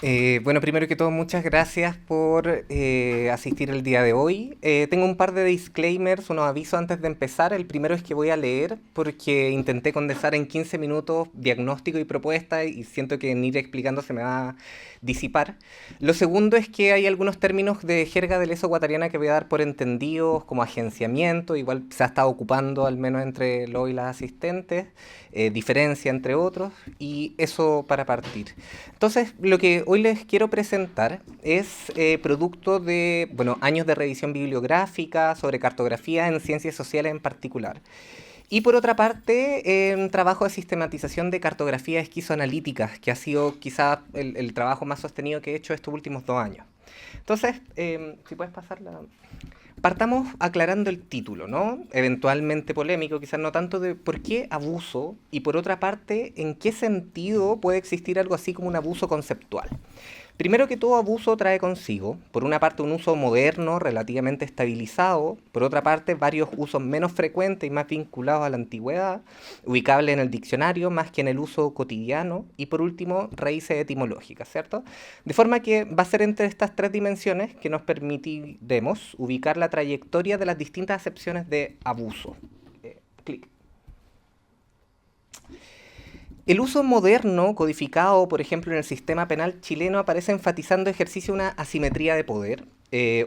Bueno, primero que todo, muchas gracias por asistir el día de hoy. Tengo un par de disclaimers, unos avisos antes de empezar. El primero es que voy a leer porque intenté condensar en 15 minutos diagnóstico y propuesta y siento que en ir explicando se me va a disipar. Lo segundo es que hay algunos términos de jerga de leso guattariana que voy a dar por entendidos, como agenciamiento, igual se ha estado ocupando al menos entre lo y las asistentes, diferencia entre otros, y eso para partir. Entonces, lo que hoy les quiero presentar es producto de, bueno, años de revisión bibliográfica sobre cartografía en ciencias sociales en particular. Y por otra parte, un trabajo de sistematización de cartografía esquizoanalíticas, que ha sido quizá el trabajo más sostenido que he hecho estos últimos 2 años. Entonces, si puedes pasarla. Partamos aclarando el título, ¿no? Eventualmente polémico, quizás no tanto de por qué abuso y por otra parte, en qué sentido puede existir algo así como un abuso conceptual. Primero que todo, abuso trae consigo, por una parte, un uso moderno, relativamente estabilizado, por otra parte, varios usos menos frecuentes y más vinculados a la antigüedad, ubicables en el diccionario más que en el uso cotidiano, y por último, raíces etimológicas, ¿cierto? De forma que va a ser entre estas tres dimensiones que nos permitiremos ubicar la trayectoria de las distintas acepciones de abuso. Clic. El uso moderno, codificado, por ejemplo, en el sistema penal chileno, aparece enfatizando ejercicio de una asimetría de poder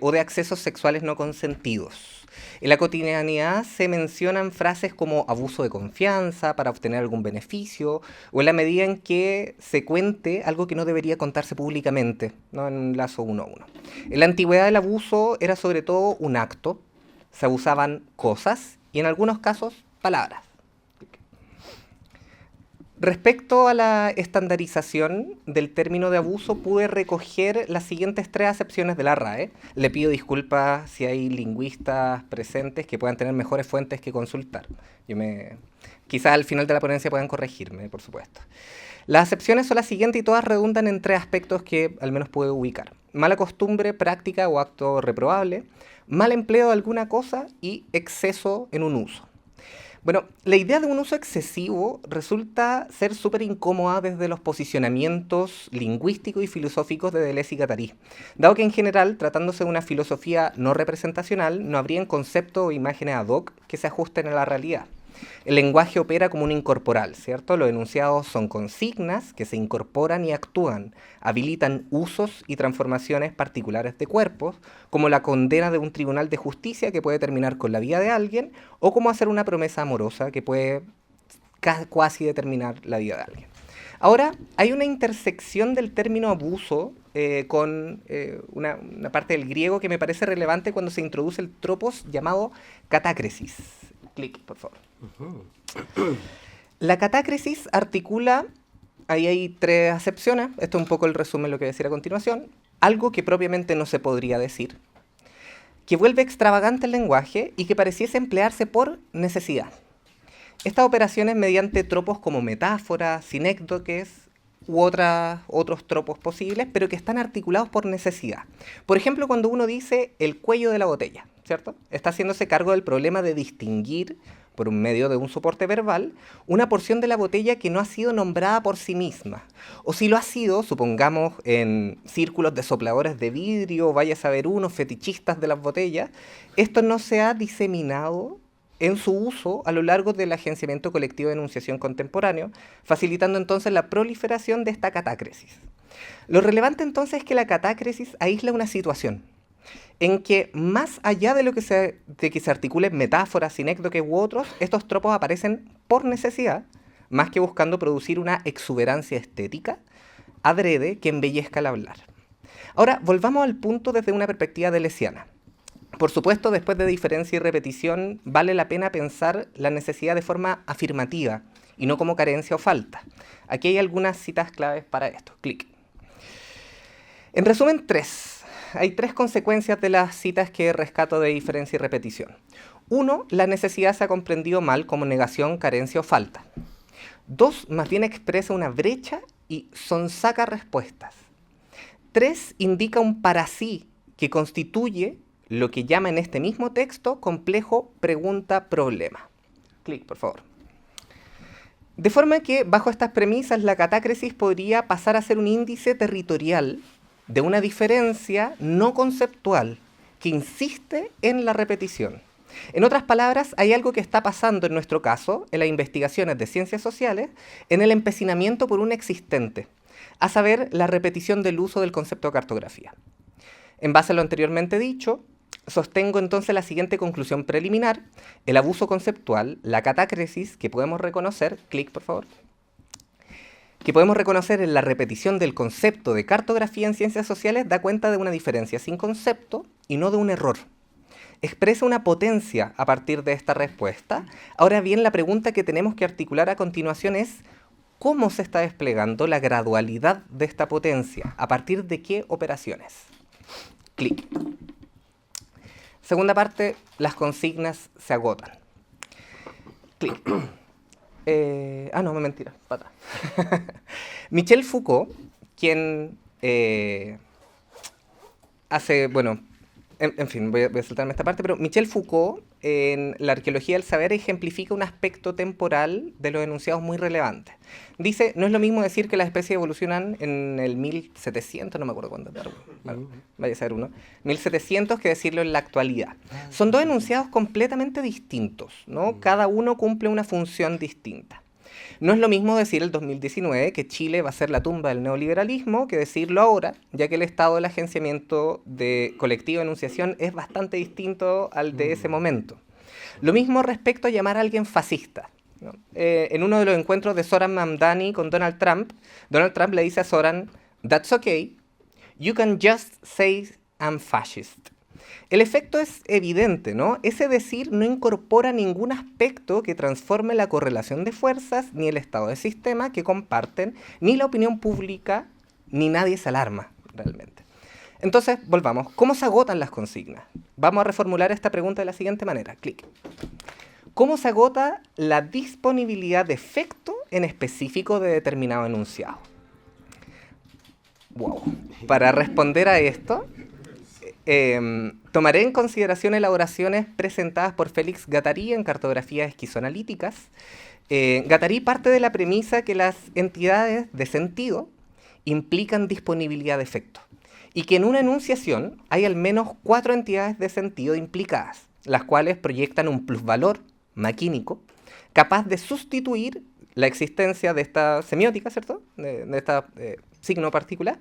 o de accesos sexuales no consentidos. En la cotidianidad se mencionan frases como abuso de confianza para obtener algún beneficio, o en la medida en que se cuente algo que no debería contarse públicamente, ¿no? En un lazo uno a uno. En la antigüedad el abuso era sobre todo un acto, se abusaban cosas y en algunos casos palabras. Respecto a la estandarización del término de abuso, pude recoger las siguientes tres acepciones de la RAE. Le pido disculpas si hay lingüistas presentes que puedan tener mejores fuentes que consultar. Quizás al final de la ponencia puedan corregirme, por supuesto. Las acepciones son las siguientes y todas redundan en tres aspectos que al menos puedo ubicar. Mala costumbre, práctica o acto reprobable, mal empleo de alguna cosa y exceso en un uso. Bueno, la idea de un uso excesivo resulta ser súper incómoda desde los posicionamientos lingüísticos y filosóficos de Deleuze y Guattari, dado que en general, tratándose de una filosofía no representacional, no habrían conceptos o imágenes ad hoc que se ajusten a la realidad. El lenguaje opera como un incorporal, ¿cierto? Los enunciados son consignas que se incorporan y actúan, habilitan usos y transformaciones particulares de cuerpos, como la condena de un tribunal de justicia que puede terminar con la vida de alguien, o como hacer una promesa amorosa que puede casi determinar la vida de alguien. Ahora, hay una intersección del término abuso con una parte del griego que me parece relevante cuando se introduce el tropos llamado catácresis. Clic, por favor. La catácresis articula, ahí hay tres acepciones, esto es un poco el resumen de lo que voy a decir a continuación, algo que propiamente no se podría decir, que vuelve extravagante el lenguaje y que pareciese emplearse por necesidad. Estas operaciones mediante tropos como metáforas, sinécdoques u otros tropos posibles, pero que están articulados por necesidad. Por ejemplo, cuando uno dice el cuello de la botella, ¿cierto? Está haciéndose cargo del problema de distinguir, por un medio de un soporte verbal, una porción de la botella que no ha sido nombrada por sí misma. O si lo ha sido, supongamos en círculos de sopladores de vidrio, vaya a saber unos fetichistas de las botellas, esto no se ha diseminado en su uso a lo largo del agenciamiento colectivo de enunciación contemporáneo, facilitando entonces la proliferación de esta catácresis. Lo relevante entonces es que la catácresis aísla una situación en que más allá de que se articulen metáforas, sinécdoques u otros, estos tropos aparecen por necesidad, más que buscando producir una exuberancia estética, adrede que embellezca al hablar. Ahora, volvamos al punto desde una perspectiva deleuziana. Por supuesto, después de diferencia y repetición, vale la pena pensar la necesidad de forma afirmativa y no como carencia o falta. Aquí hay algunas citas claves para esto. Clic. En resumen, hay tres consecuencias de las citas que rescato de diferencia y repetición. Uno, la necesidad se ha comprendido mal como negación, carencia o falta. Dos, más bien expresa una brecha y sonsaca respuestas. Tres, indica un para sí que constituye lo que llama en este mismo texto complejo pregunta-problema. Clic, por favor. De forma que, bajo estas premisas, la catácresis podría pasar a ser un índice territorial de una diferencia no conceptual que insiste en la repetición. En otras palabras, hay algo que está pasando en nuestro caso, en las investigaciones de ciencias sociales, en el empecinamiento por un existente, a saber, la repetición del uso del concepto de cartografía. En base a lo anteriormente dicho, sostengo entonces la siguiente conclusión preliminar: el abuso conceptual, la catácresis que podemos reconocer, clic por favor, que podemos reconocer en la repetición del concepto de cartografía en ciencias sociales, da cuenta de una diferencia sin concepto y no de un error. Expresa una potencia a partir de esta respuesta. Ahora bien, la pregunta que tenemos que articular a continuación es: ¿cómo se está desplegando la gradualidad de esta potencia? ¿A partir de qué operaciones? Clic. Segunda parte, las consignas se agotan. Clic. No, mentira, para atrás. Michel Foucault, quien hace, bueno, en fin, voy a saltarme esta parte, pero Michel Foucault, en la arqueología del saber, ejemplifica un aspecto temporal de los enunciados muy relevante. Dice, no es lo mismo decir que las especies evolucionan en el 1700, no me acuerdo cuándo, bueno, vaya a ser uno, 1700, que decirlo en la actualidad. Son dos enunciados completamente distintos, ¿no? Cada uno cumple una función distinta. No es lo mismo decir el 2019 que Chile va a ser la tumba del neoliberalismo que decirlo ahora, ya que el estado del agenciamiento de colectivo de enunciación es bastante distinto al de ese momento. Lo mismo respecto a llamar a alguien fascista, ¿no? En uno de los encuentros de Zoran Mamdani con Donald Trump le dice a Zoran, "That's okay, you can just say I'm fascist". El efecto es evidente, ¿no? Ese decir no incorpora ningún aspecto que transforme la correlación de fuerzas, ni el estado de sistema que comparten, ni la opinión pública, ni nadie se alarma, realmente. Entonces, volvamos. ¿Cómo se agotan las consignas? Vamos a reformular esta pregunta de la siguiente manera. Clic. ¿Cómo se agota la disponibilidad de efecto en específico de determinado enunciado? Wow. Para responder a esto, tomaré en consideración elaboraciones presentadas por Félix Guattari en Cartografías Esquizoanalíticas. Guattari parte de la premisa que las entidades de sentido implican disponibilidad de efecto y que en una enunciación hay al menos 4 entidades de sentido implicadas, las cuales proyectan un plusvalor maquínico capaz de sustituir la existencia de esta semiótica, ¿cierto? De este signo particular,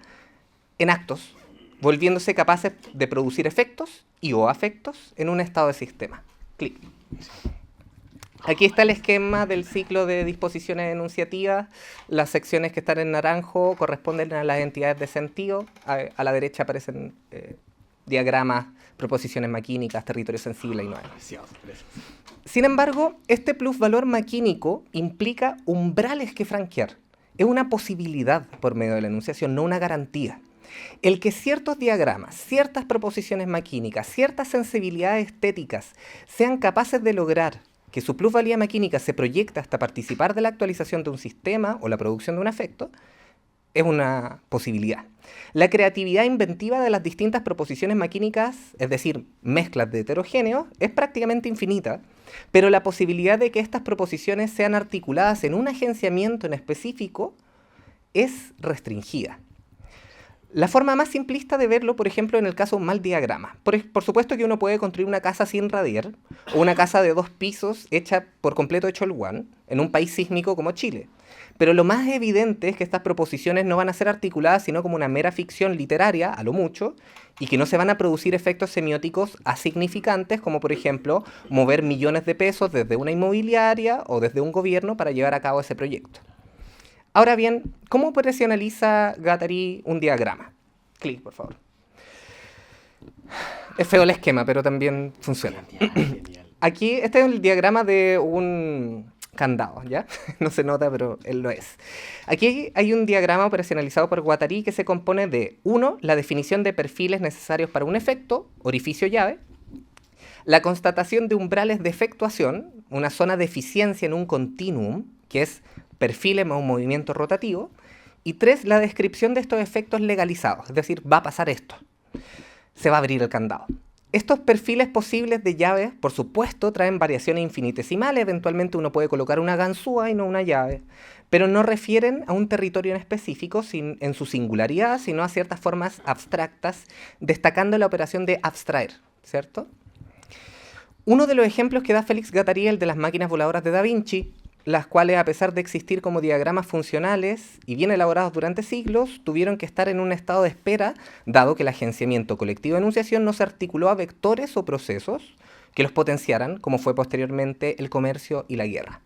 en actos, volviéndose capaces de producir efectos y o afectos en un estado de sistema. Clic. Aquí está el esquema del ciclo de disposiciones enunciativas. Las secciones que están en naranjo corresponden a las entidades de sentido. A la derecha aparecen diagramas, proposiciones maquínicas, territorio sensible y no hay. Sin embargo, este plusvalor maquínico implica umbrales que franquear. Es una posibilidad por medio de la enunciación, no una garantía. El que ciertos diagramas, ciertas proposiciones maquínicas, ciertas sensibilidades estéticas sean capaces de lograr que su plusvalía maquínica se proyecte hasta participar de la actualización de un sistema o la producción de un afecto, es una posibilidad. La creatividad inventiva de las distintas proposiciones maquínicas, es decir, mezclas de heterogéneos, es prácticamente infinita, pero la posibilidad de que estas proposiciones sean articuladas en un agenciamiento en específico es restringida. La forma más simplista de verlo, por ejemplo, en el caso de un mal diagrama. Por supuesto que uno puede construir una casa sin radiar, o una casa de 2 pisos hecha por completo hecho el one, en un país sísmico como Chile. Pero lo más evidente es que estas proposiciones no van a ser articuladas sino como una mera ficción literaria, a lo mucho, y que no se van a producir efectos semióticos asignificantes, como por ejemplo, mover millones de pesos desde una inmobiliaria o desde un gobierno para llevar a cabo ese proyecto. Ahora bien, ¿cómo operacionaliza Guattari un diagrama? Clic, por favor. Es feo el esquema, pero también funciona. Genial. Aquí, este es el diagrama de un candado, ¿ya? No se nota, pero él lo es. Aquí hay un diagrama operacionalizado por Guattari que se compone de 1. La definición de perfiles necesarios para un efecto, orificio llave. La constatación de umbrales de efectuación, una zona de eficiencia en un continuum, que es perfiles más un movimiento rotativo. Y 3, la descripción de estos efectos legalizados, es decir, va a pasar esto. Se va a abrir el candado. Estos perfiles posibles de llaves, por supuesto, traen variaciones infinitesimales. Eventualmente uno puede colocar una ganzúa y no una llave, pero no refieren a un territorio en específico en su singularidad, sino a ciertas formas abstractas, destacando la operación de abstraer, ¿cierto? Uno de los ejemplos que da Félix Guattari, el de las máquinas voladoras de Da Vinci, las cuales, a pesar de existir como diagramas funcionales y bien elaborados durante siglos, tuvieron que estar en un estado de espera, dado que el agenciamiento colectivo de enunciación no se articuló a vectores o procesos que los potenciaran, como fue posteriormente el comercio y la guerra.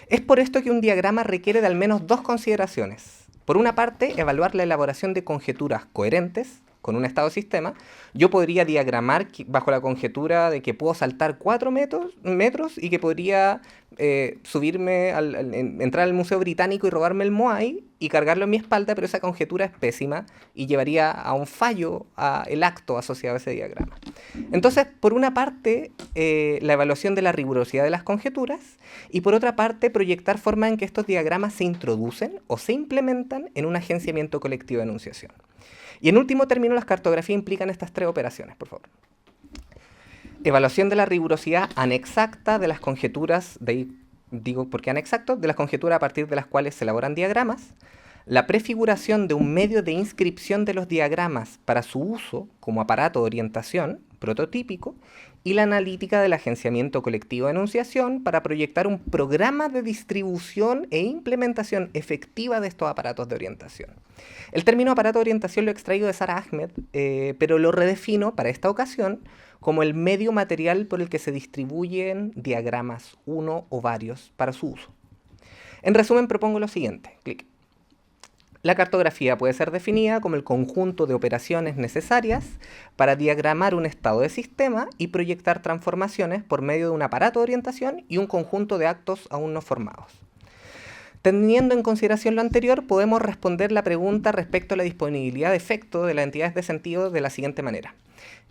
Es por esto que un diagrama requiere de al menos dos consideraciones. Por una parte, evaluar la elaboración de conjeturas coherentes con un estado de sistema. Yo podría diagramar bajo la conjetura de que puedo saltar 4 metros y que podría subirme, entrar al Museo Británico y robarme el Moai y cargarlo en mi espalda, pero esa conjetura es pésima y llevaría a un fallo el acto asociado a ese diagrama. Entonces, por una parte, la evaluación de la rigurosidad de las conjeturas y por otra parte, proyectar forma en que estos diagramas se introducen o se implementan en un agenciamiento colectivo de enunciación. Y en último término, las cartografías implican estas tres operaciones, por favor. Evaluación de la rigurosidad anexacta de las conjeturas, digo por qué anexacto, de las conjeturas a partir de las cuales se elaboran diagramas, la prefiguración de un medio de inscripción de los diagramas para su uso como aparato de orientación prototípico y la analítica del agenciamiento colectivo de enunciación para proyectar un programa de distribución e implementación efectiva de estos aparatos de orientación. El término aparato de orientación lo he extraído de Sara Ahmed, pero lo redefino para esta ocasión como el medio material por el que se distribuyen diagramas, uno o varios, para su uso. En resumen, propongo lo siguiente. Clic. La cartografía puede ser definida como el conjunto de operaciones necesarias para diagramar un estado de sistema y proyectar transformaciones por medio de un aparato de orientación y un conjunto de actos aún no formados. Teniendo en consideración lo anterior, podemos responder la pregunta respecto a la disponibilidad de efecto de las entidades de sentido de la siguiente manera.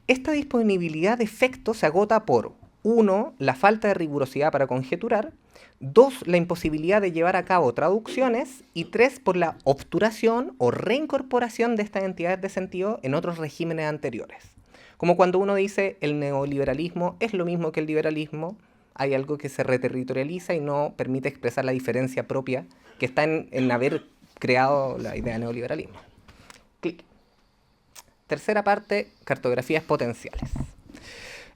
Esta disponibilidad de efecto se agota por 1. La falta de rigurosidad para conjeturar, 2. La imposibilidad de llevar a cabo traducciones y 3. Por la obturación o reincorporación de estas entidades de sentido en otros regímenes anteriores. Como cuando uno dice el neoliberalismo es lo mismo que el liberalismo, hay algo que se reterritorializa y no permite expresar la diferencia propia que está en haber creado la idea de neoliberalismo. Clic. Tercera parte, cartografías potenciales.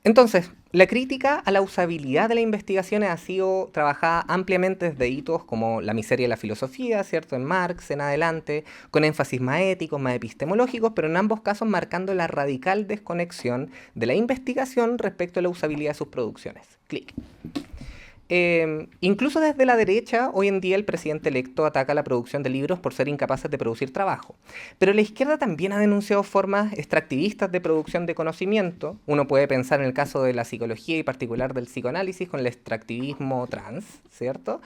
Entonces, la crítica a la usabilidad de las investigaciones ha sido trabajada ampliamente desde hitos como La miseria de la filosofía, ¿cierto? En Marx, en adelante, con énfasis más éticos, más epistemológicos, pero en ambos casos marcando la radical desconexión de la investigación respecto a la usabilidad de sus producciones. Clic. Incluso desde la derecha, hoy en día el presidente electo ataca la producción de libros por ser incapaces de producir trabajo. Pero la izquierda también ha denunciado formas extractivistas de producción de conocimiento. Uno puede pensar en el caso de la psicología y particular del psicoanálisis con el extractivismo trans, ¿cierto?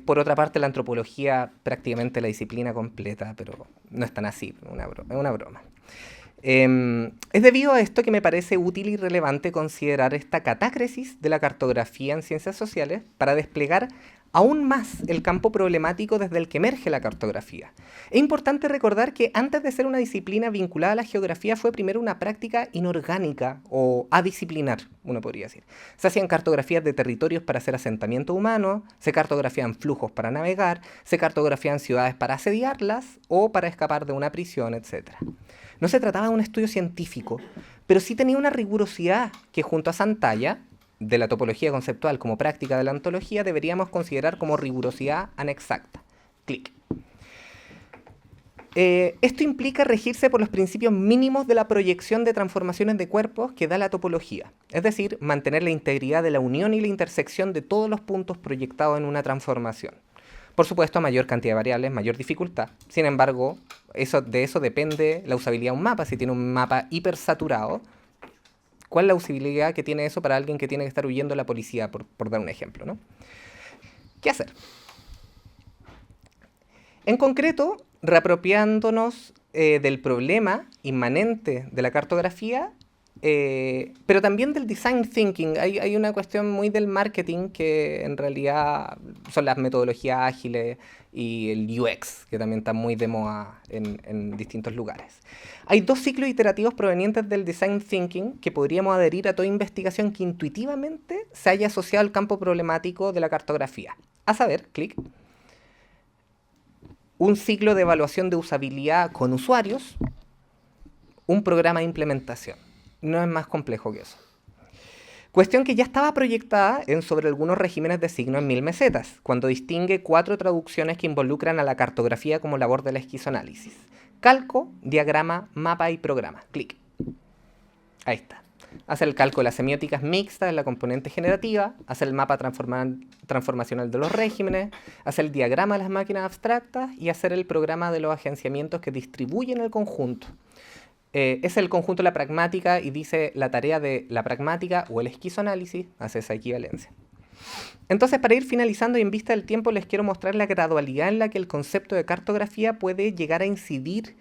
Por otra parte, la antropología prácticamente la disciplina completa, pero no es tan así, es una broma. Es debido a esto que me parece útil y relevante considerar esta catácresis de la cartografía en ciencias sociales para desplegar aún más el campo problemático desde el que emerge la cartografía. Es importante recordar que antes de ser una disciplina vinculada a la geografía fue primero una práctica inorgánica o adisciplinar, uno podría decir. Se hacían cartografías de territorios para hacer asentamiento humano, se cartografían flujos para navegar, se cartografían ciudades para asediarlas o para escapar de una prisión, etc. No se trataba de un estudio científico, pero sí tenía una rigurosidad que junto a Santalla, de la topología conceptual como práctica de la ontología, deberíamos considerar como rigurosidad anexacta. Clic. Esto implica regirse por los principios mínimos de la proyección de transformaciones de cuerpos que da la topología, es decir, mantener la integridad de la unión y la intersección de todos los puntos proyectados en una transformación. Por supuesto, a mayor cantidad de variables, mayor dificultad. Sin embargo, de eso depende la usabilidad de un mapa. Si tiene un mapa hipersaturado, ¿cuál es la usabilidad que tiene eso para alguien que tiene que estar huyendo de la policía, por dar un ejemplo, ¿no? ¿Qué hacer? En concreto, reapropiándonos del problema inmanente de la cartografía, pero también del design thinking. Hay una cuestión muy del marketing que en realidad son las metodologías ágiles y el UX, que también está muy de moda en distintos lugares. Hay dos ciclos iterativos provenientes del design thinking que podríamos adherir a toda investigación que intuitivamente se haya asociado al campo problemático de la cartografía. A saber, clic, un ciclo de evaluación de usabilidad con usuarios, un programa de implementación. No es más complejo que eso. Cuestión que ya estaba proyectada en Sobre algunos regímenes de signo en 1000 mesetas, cuando distingue 4 traducciones que involucran a la cartografía como labor del esquizoanálisis. Calco, diagrama, mapa y programa. Clic. Ahí está. Hace el cálculo de las semióticas mixtas en la componente generativa, hace el mapa transformacional de los regímenes, hace el diagrama de las máquinas abstractas y hacer el programa de los agenciamientos que distribuyen el conjunto. Es el conjunto de la pragmática y dice la tarea de la pragmática o el esquizoanálisis, hace esa equivalencia. Entonces, para ir finalizando y en vista del tiempo, les quiero mostrar la gradualidad en la que el concepto de cartografía puede llegar a incidir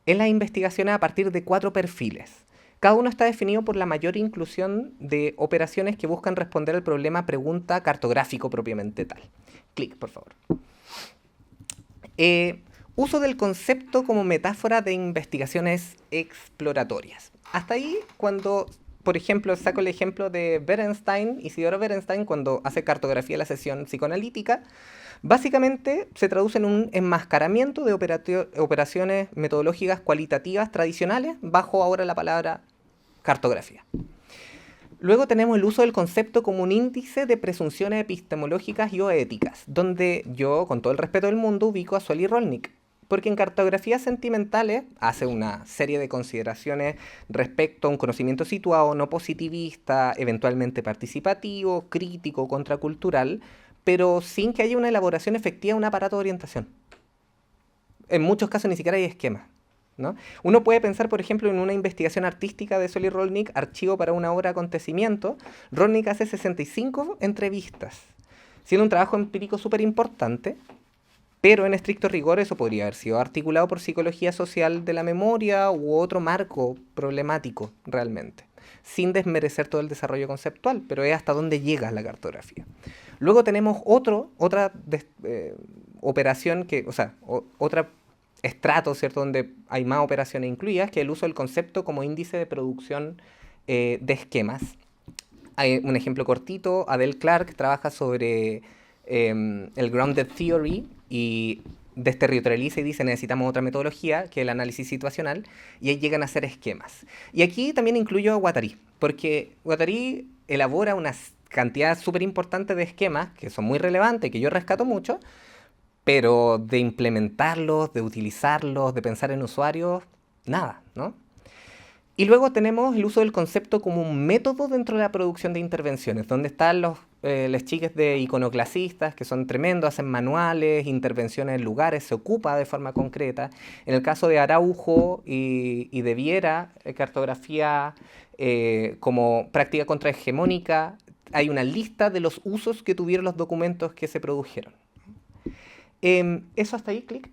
en las investigaciones a partir de 4 perfiles. Cada uno está definido por la mayor inclusión de operaciones que buscan responder al problema pregunta cartográfico propiamente tal. Clic, por favor. Uso del concepto como metáfora de investigaciones exploratorias. Hasta ahí, cuando, por ejemplo, saco el ejemplo de Berenstein, Isidoro Berenstein, cuando hace cartografía de la sesión psicoanalítica, básicamente se traduce en un enmascaramiento de operaciones metodológicas cualitativas tradicionales bajo ahora la palabra cartografía. Luego tenemos el uso del concepto como un índice de presunciones epistemológicas y o éticas, donde yo, con todo el respeto del mundo, ubico a Sueli Rolnik, porque en cartografías sentimentales hace una serie de consideraciones respecto a un conocimiento situado, no positivista, eventualmente participativo, crítico, contracultural, pero sin que haya una elaboración efectiva de un aparato de orientación. En muchos casos ni siquiera hay esquemas, ¿no? Uno puede pensar, por ejemplo, en una investigación artística de Sueli Rolnik, archivo para una obra acontecimiento. Rolnik hace 65 entrevistas, siendo un trabajo empírico súper importante, pero en estricto rigor eso podría haber sido articulado por psicología social de la memoria u otro marco problemático realmente, sin desmerecer todo el desarrollo conceptual, pero es hasta dónde llega la cartografía. Luego tenemos otra operación, otra estrato, ¿cierto?, donde hay más operaciones incluidas, que es el uso del concepto como índice de producción de esquemas. Hay un ejemplo cortito. Adele Clark trabaja sobre el Grounded Theory y desterritorializa y dice necesitamos otra metodología que el análisis situacional, y ahí llegan a hacer esquemas. Y aquí también incluyo a Guattari, porque Guattari elabora una cantidad súper importante de esquemas que son muy relevantes, que yo rescato mucho, pero de implementarlos, de utilizarlos, de pensar en usuarios, nada, ¿no? Y luego tenemos el uso del concepto como un método dentro de la producción de intervenciones, donde están las chiques de iconoclasistas, que son tremendos, hacen manuales, intervenciones en lugares, se ocupa de forma concreta. En el caso de Araujo y de Viera, cartografía como práctica contrahegemónica, hay una lista de los usos que tuvieron los documentos que se produjeron. Eso hasta ahí, clic.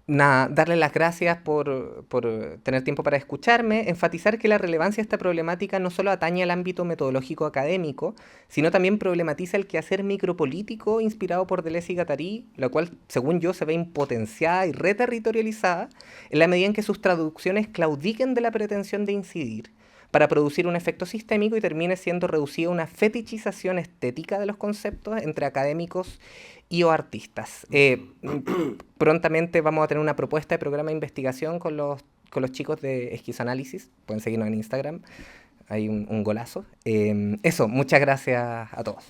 Darle las gracias por tener tiempo para escucharme, enfatizar que la relevancia de esta problemática no solo atañe al ámbito metodológico académico, sino también problematiza el quehacer micropolítico inspirado por Deleuze y Guattari, la cual, según yo, se ve impotenciada y reterritorializada en la medida en que sus traducciones claudiquen de la pretensión de incidir para producir un efecto sistémico y termine siendo reducida a una fetichización estética de los conceptos entre académicos y o artistas. Prontamente vamos a tener una propuesta de programa de investigación con los chicos de Esquizoanálisis. Pueden seguirnos en Instagram. Hay un golazo. Eso, muchas gracias a todos.